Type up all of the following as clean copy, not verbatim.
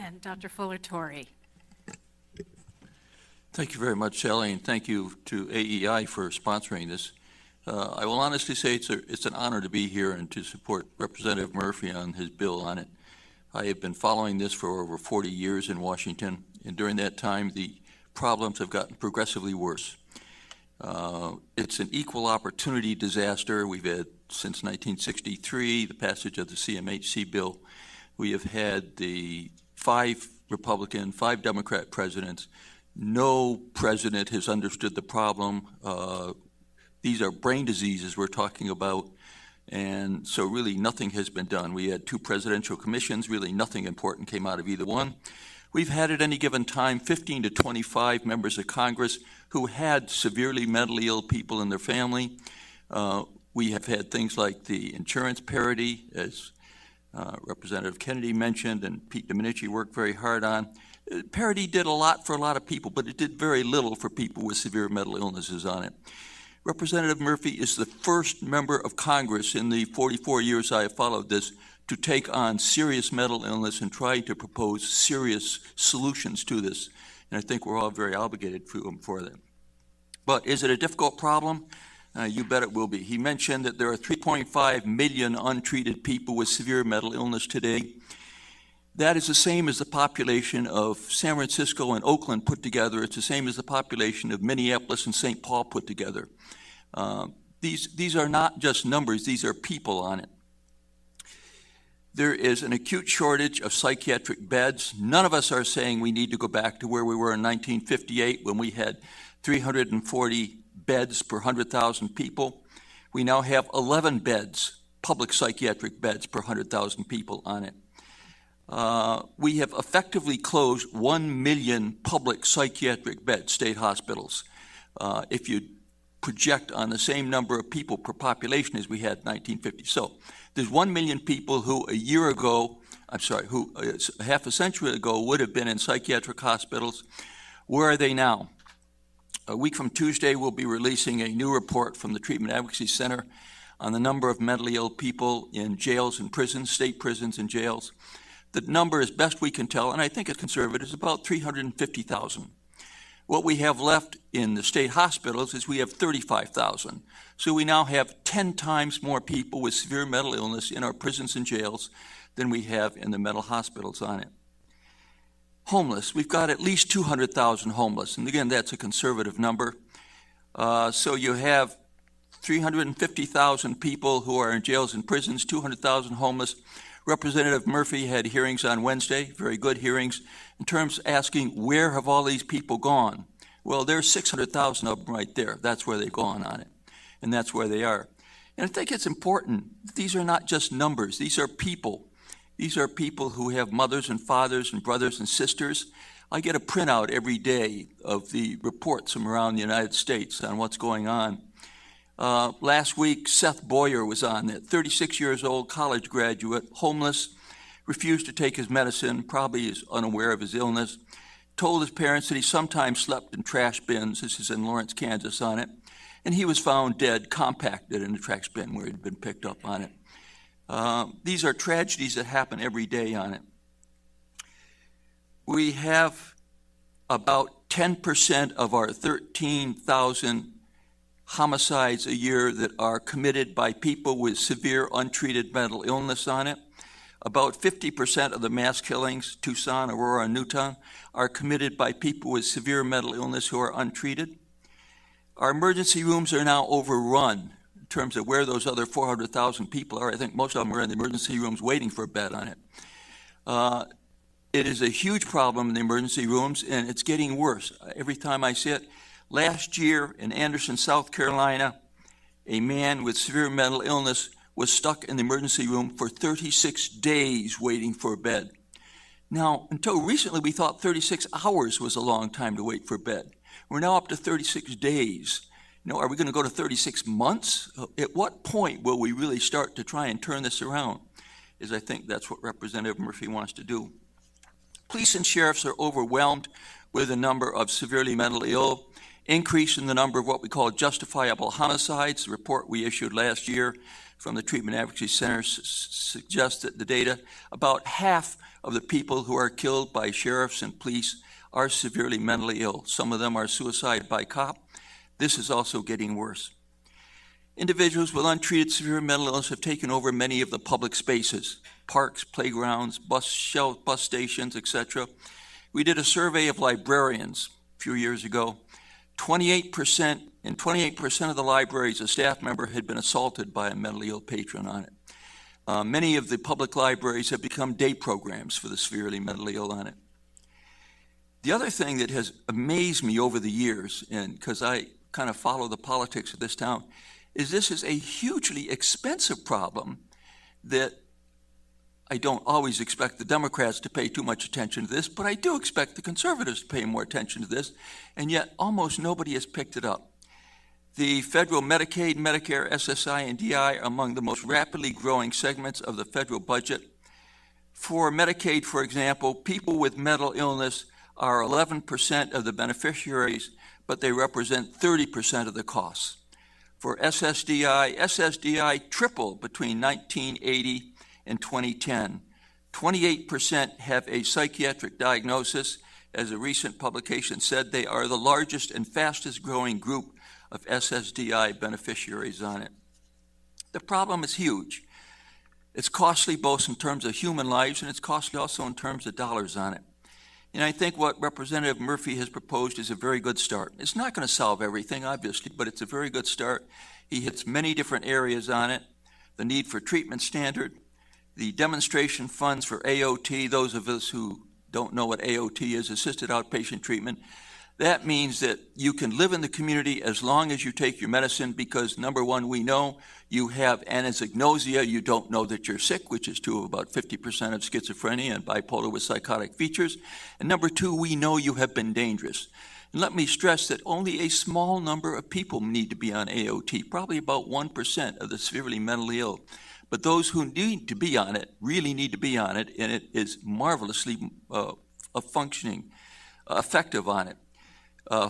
and Dr. Torrey. Thank you very much, Sally, and thank you to AEI for sponsoring this. I will honestly say it's an honor to be here and to support Representative Murphy on his bill on it. I have been following this for over 40 years in Washington, and during that time, the problems have gotten progressively worse. It's an equal opportunity disaster. We've had, since 1963, the passage of the CMHC bill. We have had the 5 Republican, 5 Democrat presidents. No president has understood the problem. These are brain diseases we're talking about, and so really nothing has been done. We had 2 presidential commissions. Really nothing important came out of either one. We've had at any given time 15 to 25 members of Congress who had severely mentally ill people in their family. We have had things like the insurance parity, as Representative Kennedy mentioned, and Pete Domenici worked very hard on. Parity did a lot for a lot of people, but it did very little for people with severe mental illnesses on it. Representative Murphy is the first member of Congress in the 44 years I have followed this to take on serious mental illness and try to propose serious solutions to this. And I think we're all very obligated to him for that. But is it a difficult problem? You bet it will be. He mentioned that there are 3.5 million untreated people with severe mental illness today. That is the same as the population of San Francisco and Oakland put together. It's the same as the population of Minneapolis and St. Paul put together. These are not just numbers, these are people on it. There is an acute shortage of psychiatric beds. None of us are saying we need to go back to where we were in 1958 when we had 340 beds per 100,000 people. We now have 11 beds, public psychiatric beds per 100,000 people on it. We have effectively closed 1 million public psychiatric beds, state hospitals. If you project on the same number of people per population as we had in 1950. So there's 1 million people who who half a century ago would have been in psychiatric hospitals. Where are they now? A week from Tuesday, we'll be releasing a new report from the Treatment Advocacy Center on the number of mentally ill people in jails and prisons, state prisons and jails. The number, as best we can tell, and I think it's conservative, is about 350,000. What we have left in the state hospitals is we have 35,000. So we now have 10 times more people with severe mental illness in our prisons and jails than we have in the mental hospitals on it. Homeless, we've got at least 200,000 homeless, and again, that's a conservative number. So you have 350,000 people who are in jails and prisons, 200,000 homeless. Representative Murphy had hearings on Wednesday, very good hearings, in terms of asking where have all these people gone? Well, there's 600,000 of them right there. That's where they've gone on it, and that's where they are. And I think it's important. These are not just numbers. These are people. These are people who have mothers and fathers and brothers and sisters. I get a printout every day of the reports from around the United States on what's going on. Last week, Seth Boyer was on it, 36 years old, college graduate, homeless, refused to take his medicine, probably is unaware of his illness, told his parents that he sometimes slept in trash bins. This is in Lawrence, Kansas on it. And he was found dead, compacted in a trash bin where he'd been picked up on it. These are tragedies that happen every day on it. We have about 10% of our 13,000 homicides a year that are committed by people with severe untreated mental illness on it. About 50% of the mass killings, Tucson, Aurora, and Newtown, are committed by people with severe mental illness who are untreated. Our emergency rooms are now overrun in terms of where those other 400,000 people are. I think most of them are in the emergency rooms waiting for a bed on it. It is a huge problem in the emergency rooms, and it's getting worse. Every time I see it. Last year in Anderson, South Carolina, a man with severe mental illness was stuck in the emergency room for 36 days waiting for a bed. Now, until recently, we thought 36 hours was a long time to wait for a bed. We're now up to 36 days. Are we going to go to 36 months? At what point will we really start to try and turn this around? Is I think that's what Representative Murphy wants to do. Police and sheriffs are overwhelmed with the number of severely mentally ill. Increase in the number of what we call justifiable homicides, the report we issued last year from the Treatment Advocacy Center suggests that the data, about half of the people who are killed by sheriffs and police are severely mentally ill. Some of them are suicide by cop. This is also getting worse. Individuals with untreated severe mental illness have taken over many of the public spaces, parks, playgrounds, bus stations, etc. We did a survey of librarians a few years ago. 28% of the libraries, a staff member had been assaulted by a mentally ill patron on it. Many of the public libraries have become day programs for the severely mentally ill on it. The other thing that has amazed me over the years, and because I kind of follow the politics of this town, is this is a hugely expensive problem that I don't always expect the Democrats to pay too much attention to this, but I do expect the conservatives to pay more attention to this, and yet almost nobody has picked it up. The federal Medicaid, Medicare, SSI, and DI are among the most rapidly growing segments of the federal budget. For Medicaid, for example, people with mental illness are 11% of the beneficiaries, but they represent 30% of the costs. For SSDI tripled between 1980 and 2010. 28% have a psychiatric diagnosis. As a recent publication said, they are the largest and fastest growing group of SSDI beneficiaries on it. The problem is huge. It's costly both in terms of human lives, and it's costly also in terms of dollars on it. And I think what Representative Murphy has proposed is a very good start. It's not going to solve everything, obviously, but it's a very good start. He hits many different areas on it: the need for treatment standard, the demonstration funds for AOT. Those of us who don't know what AOT is, assisted outpatient treatment, that means that you can live in the community as long as you take your medicine, because number one, we know you have anosognosia, you don't know that you're sick, which is true of about 50% of schizophrenia and bipolar with psychotic features. And number two, we know you have been dangerous. And let me stress that only a small number of people need to be on AOT, probably about 1% of the severely mentally ill. But those who need to be on it really need to be on it, and it is marvelously functioning, effective on it.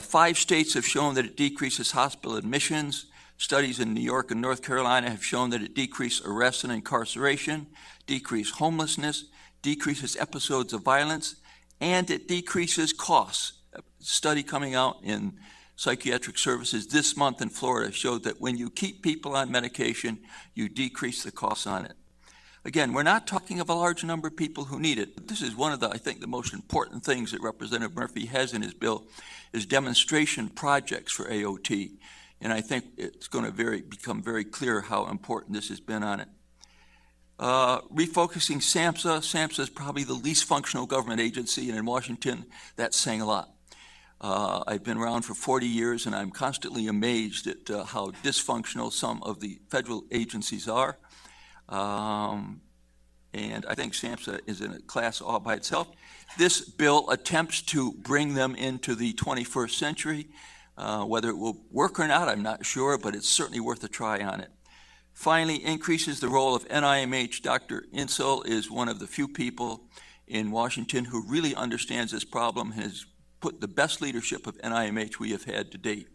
5 states have shown that it decreases hospital admissions. Studies in New York and North Carolina have shown that it decreases arrest and incarceration, decreases homelessness, decreases episodes of violence, and it decreases costs. A study coming out in psychiatric services this month in Florida showed that when you keep people on medication, you decrease the costs on it. Again, we're not talking of a large number of people who need it, but this is one of the, I think, the most important things that Representative Murphy has in his bill is demonstration projects for AOT. And I think it's going to become very clear how important this has been on it. Refocusing SAMHSA. SAMHSA is probably the least functional government agency, and in Washington, that's saying a lot. I've been around for 40 years, and I'm constantly amazed at how dysfunctional some of the federal agencies are. And I think SAMHSA is in a class all by itself. This bill attempts to bring them into the 21st century. Whether it will work or not, I'm not sure, but it's certainly worth a try on it. Finally, increases the role of NIMH. Dr. Insel is one of the few people in Washington who really understands this problem and has put the best leadership of NIMH we have had to date.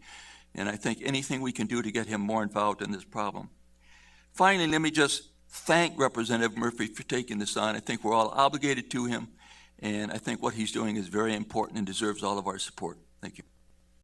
And I think anything we can do to get him more involved in this problem. Finally, let me just thank Representative Murphy for taking this on. I think we're all obligated to him, and I think what he's doing is very important and deserves all of our support.